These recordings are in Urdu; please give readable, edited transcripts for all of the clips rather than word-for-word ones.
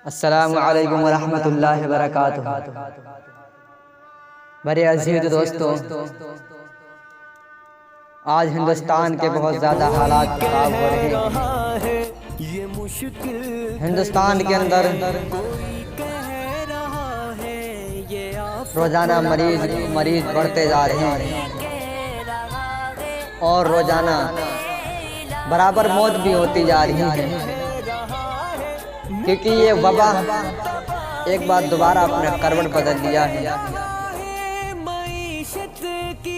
السلام علیکم ورحمۃ اللہ وبرکاتہ۔ میرے عزیز دوستو، آج ہندوستان کے بہت زیادہ حالات خراب ہو رہے ہیں۔ ہندوستان کے اندر روزانہ مریض بڑھتے جا رہے ہیں اور روزانہ برابر موت بھی ہوتی جا رہی ہے، کیونکہ یہ وبا ایک بار دوبارہ اپنے کروٹ بدل لیا ہے۔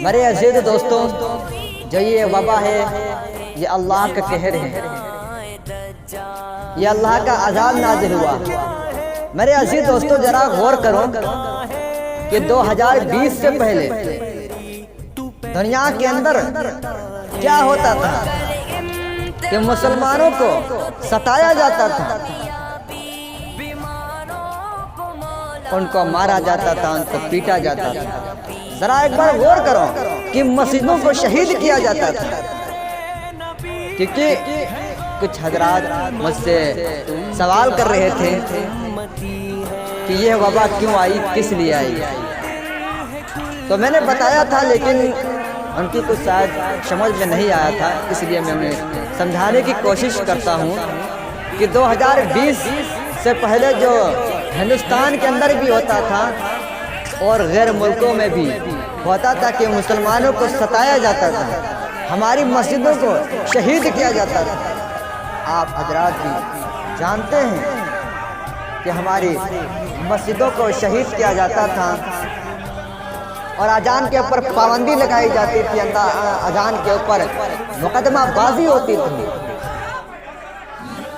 میرے عزیز دوستوں، جو یہ وبا ہے یہ اللہ کا قہر ہے، یہ اللہ کا عذاب نازل ہوا۔ میرے عزیز دوستوں، ذرا غور کرو کہ 2020 سے پہلے دنیا کے اندر کیا ہوتا تھا کہ مسلمانوں کو ستایا جاتا تھا، ان کو مارا جاتا تھا، ان کو پیٹا جاتا تھا۔ ذرا ایک بار غور کرو کہ مسجدوں کو شہید کیا جاتا تھا، کیونکہ کچھ حضرات مجھ سے سوال کر رہے تھے کہ یہ وبا کیوں آئی، کس لیے آئی، تو میں نے بتایا تھا، لیکن ان کی کچھ شاید سمجھ میں نہیں آیا تھا، اس لیے میں انہیں سمجھانے کی کوشش کرتا ہوں کہ 2020 سے پہلے جو ہندوستان کے اندر بھی ہوتا تھا اور غیر ملکوں میں بھی ہوتا تھا کہ مسلمانوں کو ستایا جاتا تھا، ہماری مسجدوں کو شہید کیا جاتا تھا۔ آپ حضرات بھی جانتے ہیں کہ ہماری مسجدوں کو شہید کیا جاتا تھا اور اذان کے اوپر پابندی لگائی جاتی تھی، اذان کے اوپر مقدمہ بازی ہوتی تھی،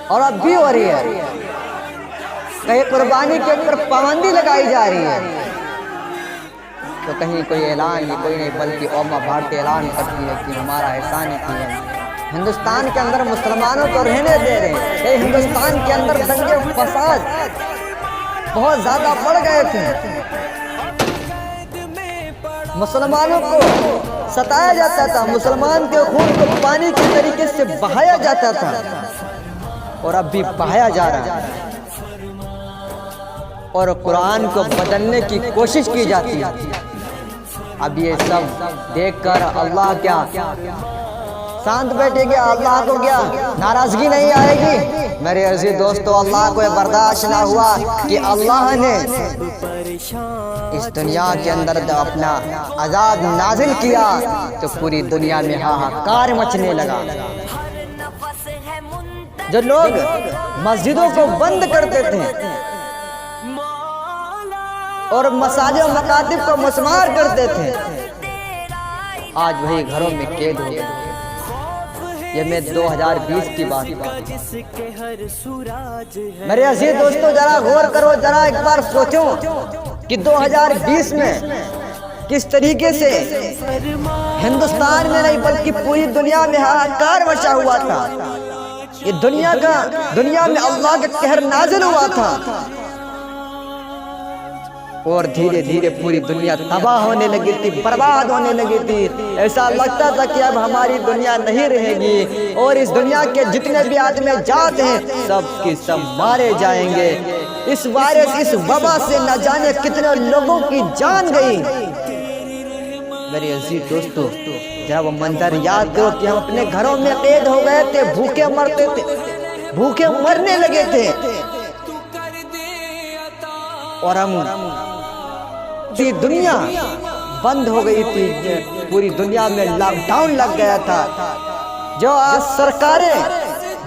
اور اب بھی ہو رہی ہے۔ کہیں قربانی کے اوپر پابندی لگائی جا رہی ہے تو کہیں کوئی اعلان نہیں، کوئی نہیں، بلکہ قوم بھارتی اعلان کرتی ہے کہ ہمارا احسان ہے کہ ہندوستان کے اندر مسلمانوں کو رہنے دے رہے ہیں۔ کہ ہندوستان کے اندر دنگے فساد بہت زیادہ بڑھ گئے تھے، مسلمانوں کو ستایا جاتا تھا، مسلمان کے خون کو پانی کے طریقے سے بہایا جاتا تھا، اور اب بھی بہایا جا رہا ہے، اور قرآن کو بدلنے کی کوشش کی جاتی ہے۔ اب یہ سب دیکھ کر اللہ کیا شانت بیٹھے گا؟ اللہ کو کیا ناراضگی نہیں آئے گی؟ میرے عزیز دوستو، اللہ کو برداشت نہ ہوا کہ اللہ نے اس دنیا کے اندر جب اپنا عذاب نازل کیا تو پوری دنیا میں ہاہاکار مچنے لگا۔ جو لوگ مسجدوں کو بند کرتے تھے اور مساجد و مکاتب کو مسمار کرتے تھے، آج وہی گھروں میں قید ہو گئے۔ یہ میں 2020 کی بات میرے عزیز دوستو، ذرا غور کرو، ذرا ایک بار سوچو کہ 2020 میں کس طریقے سے ہندوستان میں نہیں بلکہ پوری دنیا میں ہاہاکار مچا ہوا تھا۔ یہ دنیا میں اللہ کا قہر نازل ہوا تھا، اور دھیرے دھیرے پوری دنیا تباہ ہونے لگی تھی، برباد ہونے لگی تھی۔ ایسا لگتا تھا کہ اب ہماری دنیا نہیں رہے گی، اور اس دنیا کے جتنے بھی آدمی جات ہیں سب کی سب مارے جائیں گے۔ اس وائرس، اس وبا سے نہ جانے کتنے لوگوں کی جان گئی۔ میرے عزیز دوستو، ذرا وہ منظر یاد کرو کہ ہم اپنے گھروں میں قید ہو گئے تھے، بھوکے مرتے تھے، بھوکے مرنے لگے تھے، اور ہم دنیا بند ہو گئی تھی، پوری دنیا میں لاک ڈاؤن لگ گیا تھا۔ جو آج سرکاریں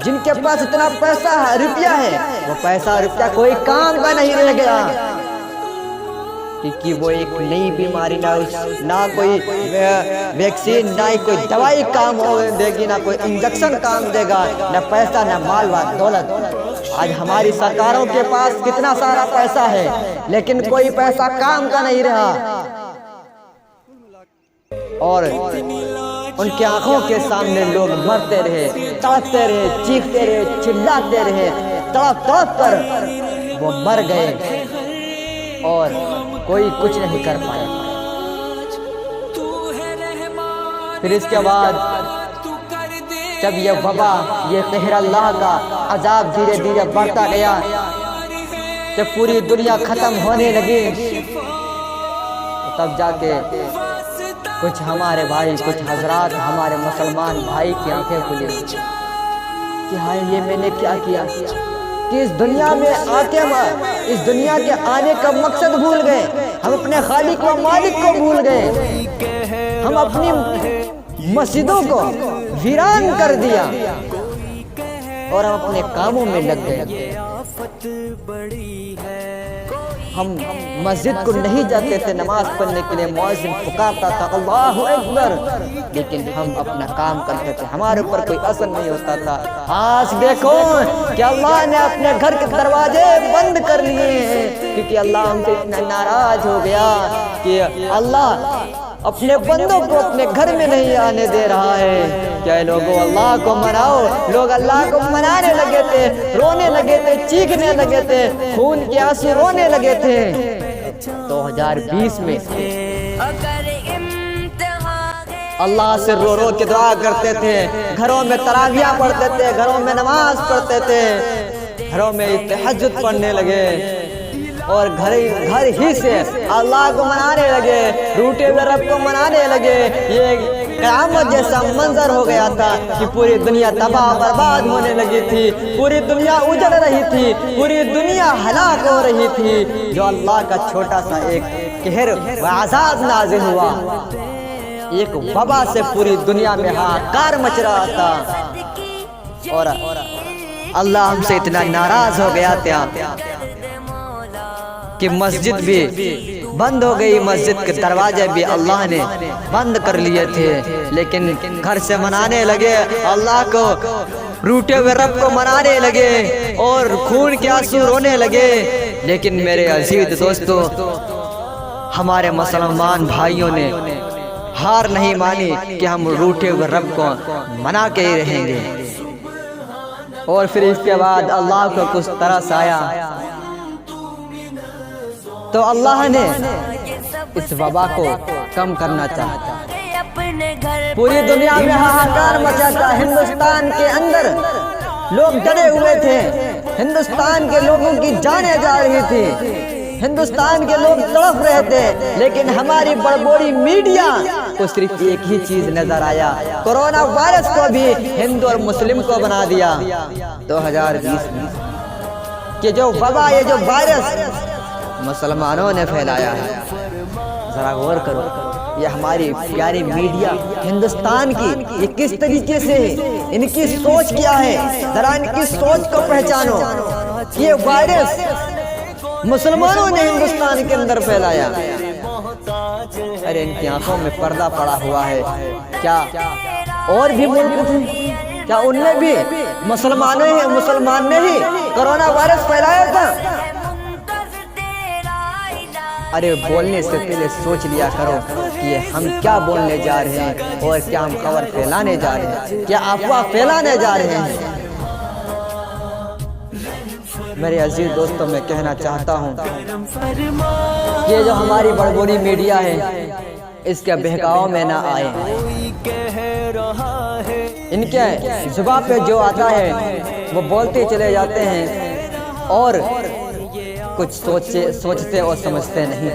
جن کے پاس اتنا پیسہ ہے، روپیہ ہے، وہ پیسہ روپیہ کوئی کام کا نہیں رہ گیا، کیونکہ وہ ایک نئی بیماری، نہ کوئی ویکسین، نہ ہی کوئی دوائی کام دے گی، نہ کوئی انجیکشن کام دے گا، نہ پیسہ، نہ مال و دولت۔ آج ہماری سرکاروں کے پاس کتنا سارا پیسہ ہے، لیکن کوئی پیسہ کام کا نہیں رہا، اور ان کی آنکھوں کے سامنے لوگ مرتے رہے، تڑپتے رہے، چیختے رہے، چلاتے رہے، تڑپ تڑپ کر وہ مر گئے، اور کوئی کچھ نہیں کر پایا۔ پھر اس کے بعد جب یہ وبا، یہ قہر اللہ کا عذاب دھیرے دھیرے بڑھتا گیا، جب پوری دنیا ختم ہونے لگی تب جا کے کچھ ہمارے بھائی، کچھ حضرات ہمارے مسلمان بھائی کی آنکھیں کھلی کہ ہائے یہ میں نے کیا کیا کہ اس دنیا میں اس دنیا کے آنے کا مقصد بھول گئے، ہم اپنے خالق و مالک کو بھول گئے، ہم اپنی مسجدوں کو ویران کر دیا اور ہم اپنے کاموں میں لگ گئے۔ ہم مسجد کو نہیں جاتے تھے نماز پڑھنے کے لیے، مؤذن پکارتا تھا اللہ اکبر، لیکن ہم اپنا کام کرتے تھے، ہمارے اوپر کوئی اثر نہیں ہوتا تھا۔ آج دیکھو کہ اللہ نے اپنے گھر کے دروازے بند کر لیے ہیں، کیونکہ اللہ ہم سے اتنا ناراض ہو گیا کہ اللہ اپنے بندوں کو اپنے گھر میں نہیں آنے دے رہا ہے۔ کیا لوگوں اللہ کو مناؤ، لوگ اللہ کو منانے لگے تھے، رونے لگے تھے، چیخنے لگے تھے، خون کے آنسو رونے لگے تھے۔ 2020 میں اللہ سے رو رو کے دعا کرتے تھے، گھروں میں تراویح پڑھتے تھے، گھروں میں نماز پڑھتے تھے، گھروں میں تہجد پڑھنے لگے اور گھر ہی سے اللہ کو منانے لگے، روٹے ہوئے رب کو منانے لگے۔ یہ قیامت جیسا منظر ہو گیا تھا کہ پوری دنیا تباہ برباد ہونے لگی تھی، پوری دنیا اجڑ رہی تھی، پوری دنیا ہلاک ہو رہی تھی، جو اللہ کا چھوٹا سا ایک قہر و عذاب نازل ہوا، ایک وبا سے پوری دنیا میں ہاکار مچ رہا تھا، اور اللہ ہم سے اتنا ناراض ہو گیا تھا کہ مسجد بھی بند ہو گئی، مسجد کے دروازے بھی اللہ نے بند کر لیے تھے، لیکن گھر سے منانے لگے اللہ کو، روٹے ہوئے رب کو منانے لگے اور خون کے آنسو رونے لگے۔ لیکن میرے عزیز دوستو، ہمارے مسلمان بھائیوں نے ہار نہیں مانی کہ ہم روٹے ہوئے رب کو منا کے ہی رہیں گے، اور پھر اس کے بعد اللہ کو کچھ ترس آیا تو اللہ نے اس وبا کو کم کرنا چاہا۔ پوری دنیا میں ہاہاکار مچا تھا، ہندوستان کے اندر لوگ ڈرے ہوئے تھے، ہندوستان کے لوگوں کی جانیں جا رہی تھی، ہندوستان کے لوگ تڑپ رہے تھے، لیکن ہماری بڑبوڑی میڈیا کو صرف ایک ہی چیز نظر آیا، کورونا وائرس کو بھی ہندو اور مسلم کو بنا دیا۔ 2020 میں کہ جو وبا، یہ جو وائرس مسلمانوں نے پھیلایا ہے، ذرا غور کرو، یہ ہماری پیاری میڈیا ہندوستان کی یہ کس طریقے سے ہے، ان کی سوچ کیا ہے، ذرا ان کی سوچ کو پہچانو۔ یہ وائرس مسلمانوں نے ہندوستان کے اندر پھیلایا، ارے ان کی آنکھوں میں پردہ پڑا ہوا ہے، کیا اور بھی ملک تھے، کیا ان میں بھی مسلمان نے ہی کورونا وائرس پھیلایا تھا؟ ارے بولنے سے پہلے سوچ لیا کرو کہ ہم کیا بولنے جا رہے ہیں اور کیا ہم خبر پھیلانے جا رہے ہیں، کیا افواہ پھیلانے جا رہے ہیں۔ میرے عزیز دوستوں، میں کہنا چاہتا ہوں کہ جو ہماری بڑبوڑی میڈیا ہے اس کے بہکاؤ میں نہ آئے، ان کے زبان پہ جو آتا ہے وہ بولتے چلے جاتے ہیں اور کچھ سوچتے اور سمجھتے نہیں۔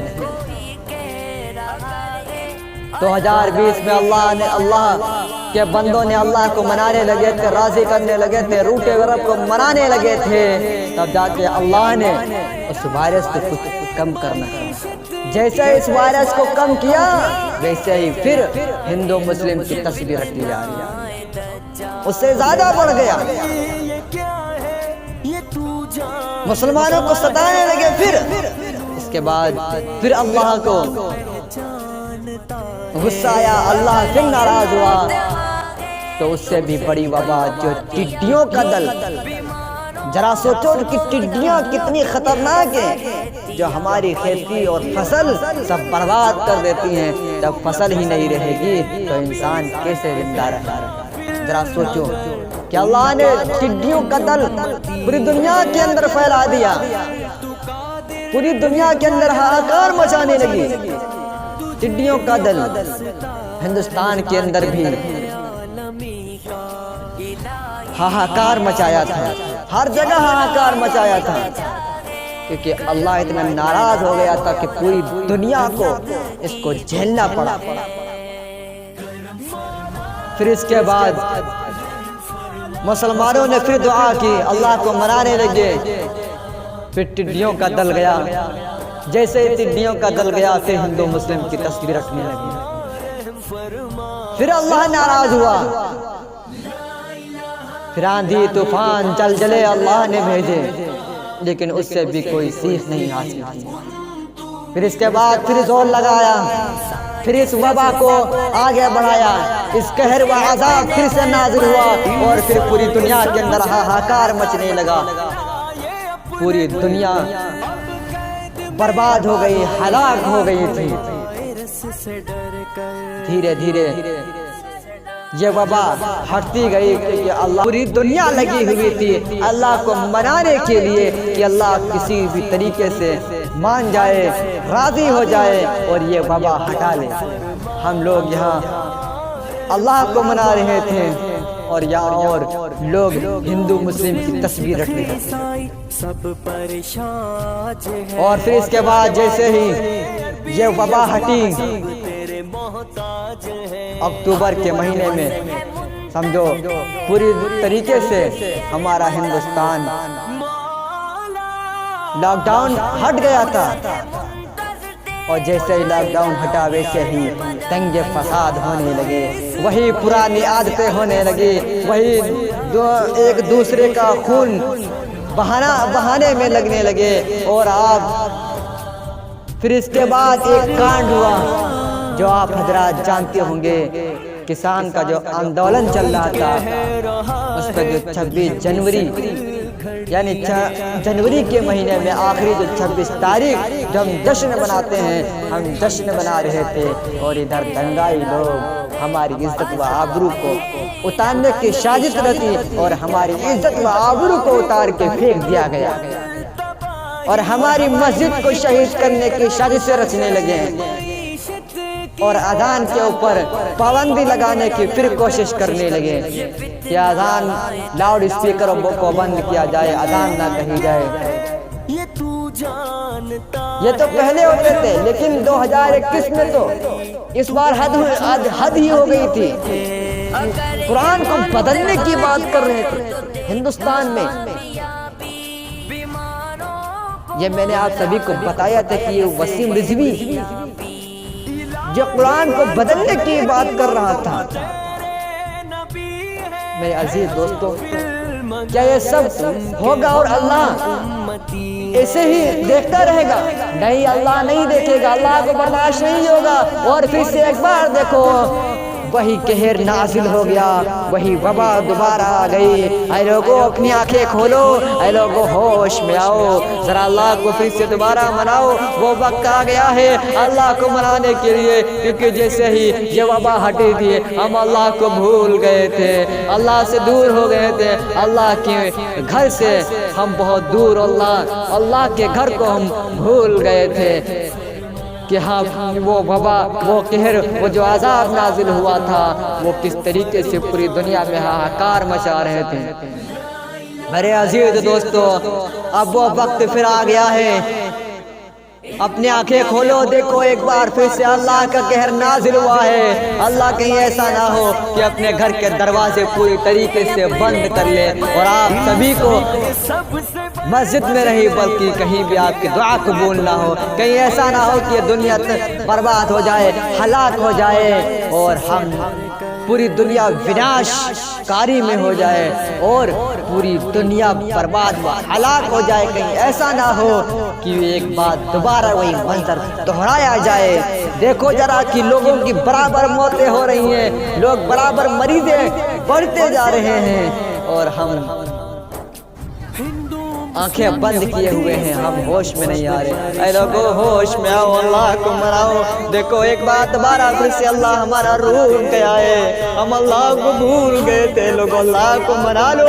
2020 میں اللہ کے بندوں نے اللہ کو منانے لگے تھے، راضی کرنے لگے تھے، روٹے ہوئے رب کو منانے لگے تھے، تب جا کے اللہ نے اس وائرس کو کچھ کم کرنا ہے۔ جیسے اس وائرس کو کم کیا، ویسے ہی پھر ہندو مسلم کی تصویر رکھی جا رہی ہے، اس سے زیادہ بڑھ گیا، مسلمانوں کو ستانے لگے۔ پھر اس کے بعد پھر اللہ کو غصہ آیا، اللہ پھر ناراض ہوا، تو اس سے بھی بڑی وبا جو ٹڈیوں کا دل، ذرا سوچو کہ ٹڈیاں کتنی خطرناک ہیں، جو ہماری کھیتی اور فصل سب برباد کر دیتی ہیں۔ جب فصل ہی نہیں رہے گی تو انسان کیسے زندہ رہے گا؟ ذرا سوچو کہ اللہ نے ٹڈیوں کا دل پوری دنیا کے اندر پھیلا دیا، پوری دنیا کے اندر ہاہاکار مچانے لگی، ٹڈیوں کا دل۔ ہندوستان کے اندر بھی ہاہاکار مچایا تھا، ہر جگہ ہاہاکار مچایا تھا، کیونکہ اللہ اتنا ناراض ہو گیا تھا کہ پوری دنیا کو اس کو جھیلنا پڑا۔ پھر اس کے بعد مسلمانوں نے پھر دعا کی، اللہ کو منانے لگے۔ پھر ٹڈیوں کا دل گیا، جیسے ہی ٹڈیوں کا دل گیا پھر ہندو مسلم کی تصویر رکھنے لگے۔ پھر اللہ ناراض ہوا، پھر آندھی طوفان زلزلے اللہ نے بھیجے، لیکن اس سے بھی کوئی سیکھ نہیں حاصل کی۔ پھر اس کے بعد پھر زور لگایا، پھر اس وبا کو آگے بڑھایا، اس قہر و عذاب پھر سے نازل ہوا، اور پھر پوری دنیا کے اندر ہاہاکار مچنے لگا۔ پوری دنیا برباد ہو گئی، ہلاک ہو گئی تھی۔ دھیرے دھیرے یہ وبا ہٹتی گئی، کیونکہ اللہ پوری دنیا لگی ہوئی تھی اللہ کو منانے کے لیے کہ اللہ کسی بھی طریقے سے مان جائے، راضی ہو جائے اور یہ وبا ہٹا لے۔ ہم لوگ یہاں اللہ کو منا رہے تھے اور یہاں اور لوگ ہندو مسلم کی تصویر رکھ رہے تھے۔ اور پھر اس کے بعد جیسے ہی یہ وبا ہٹی، اکتوبر کے مہینے میں سمجھو پوری طریقے سے ہمارا ہندوستان لاک ڈاؤن ہٹ گیا تھا، اور جیسے ہی لاک ڈاؤن ہٹا ویسے ہی دنگے فساد ہونے لگے، وہی پرانی عادتیں ہونے لگی، وہی ایک دوسرے کا خون بہانے میں لگنے لگے۔ اور پھر اس کے بعد ایک کانڈ ہوا جو آپ حضرات جانتے ہوں گے، کسان کا جو آندولن چل رہا تھا، اس پہ جو 26 جنوری یعنی جنوری کے مہینے میں آخری جو 26 تاریخ جو ہم جشن مناتے ہیں، ہم جشن منا رہے تھے، اور ادھر دنگائی لوگ ہماری عزت و آبرو کو اتارنے کی سازش رچی، اور ہماری عزت و آبرو کو اتار کے پھینک دیا گیا، اور ہماری مسجد کو شہید کرنے کی سازشیں رچنے لگے، اور اذان کے اوپر پابندی لگانے کی پھر کوشش کرنے لگے کہ اذان لاؤڈ اسپیکروں کو بند کیا جائے، اذان نہ کہی جائے۔ یہ تو پہلے ہوتے تھے، لیکن 2021 میں تو اس بار حد ہی ہو گئی تھی۔ قرآن کو بدلنے کی بات کر رہے تھے ہندوستان میں۔ یہ میں نے آپ سبھی کو بتایا تھا کہ یہ وسیم رضوی جو قرآن کو بدلنے کی بات کر رہا تھا۔ میرے عزیز دوستو، کیا یہ سب ہوگا اور اللہ ایسے ہی دیکھتا رہے گا؟ نہیں، اللہ نہیں دیکھے گا، اللہ کو برداشت نہیں ہوگا۔ اور پھر سے ایک بار دیکھو وہی قہر نازل ہو گیا، وہی وبا دوبارہ آ گئی۔ اے لوگوں اپنی آنکھیں کھولو، اے لوگوں ہوش میں آؤ، ذرا اللہ کو پھر سے دوبارہ مناؤ۔ وہ وقت آ گیا ہے اللہ کو منانے کے لیے، کیونکہ جیسے ہی یہ وبا ہٹی تھی ہم اللہ کو بھول گئے تھے، اللہ سے دور ہو گئے تھے، اللہ کے گھر سے ہم بہت دور، اللہ کے گھر کو ہم بھول گئے تھے کہ ہاں وہ وبا، وہ قہر، وہ جو عذاب نازل ہوا تھا وہ کس طریقے سے پوری دنیا میں ہاہاکار مچا رہے تھے۔ میرے عزیز دوستو، اب وہ وقت پھر آ گیا ہے، اپنی آنکھیں کھولو، دیکھو ایک بار پھر سے اللہ کا قہر نازل ہوا ہے۔ اللہ کہیں ایسا نہ ہو کہ اپنے گھر کے دروازے پوری طریقے سے بند کر لے اور آپ سبھی کو مسجد میں نہیں بلکہ کہیں بھی آپ کی دعا قبول نہ ہو، کہیں ایسا نہ ہو کہ دنیا برباد ہو جائے، ہلاک ہو جائے اور ہم پوری دنیا وناش کاری میں ہو جائے اور پوری دنیا برباد و ہلاک ہو جائے۔ کہیں ایسا نہ ہو کہ ایک بار دوبارہ وہی منظر دہرایا جائے۔ دیکھو ذرا کہ لوگوں کی برابر موتیں ہو رہی ہیں، لوگ برابر مریضیں بڑھتے جا رہے ہیں اور ہم آنکھیں بند کیے ہوئے ہیں، ہم ہوش میں نہیں آ رہے۔ اے لوگوں ہوش میں آؤ، اللہ کو مناؤ۔ دیکھو ایک بار دوبارہ پھر سے اللہ ہمارا روح گیا ہے، ہم اللہ کو بھول گئے تھے، لوگوں اللہ کو منا لو۔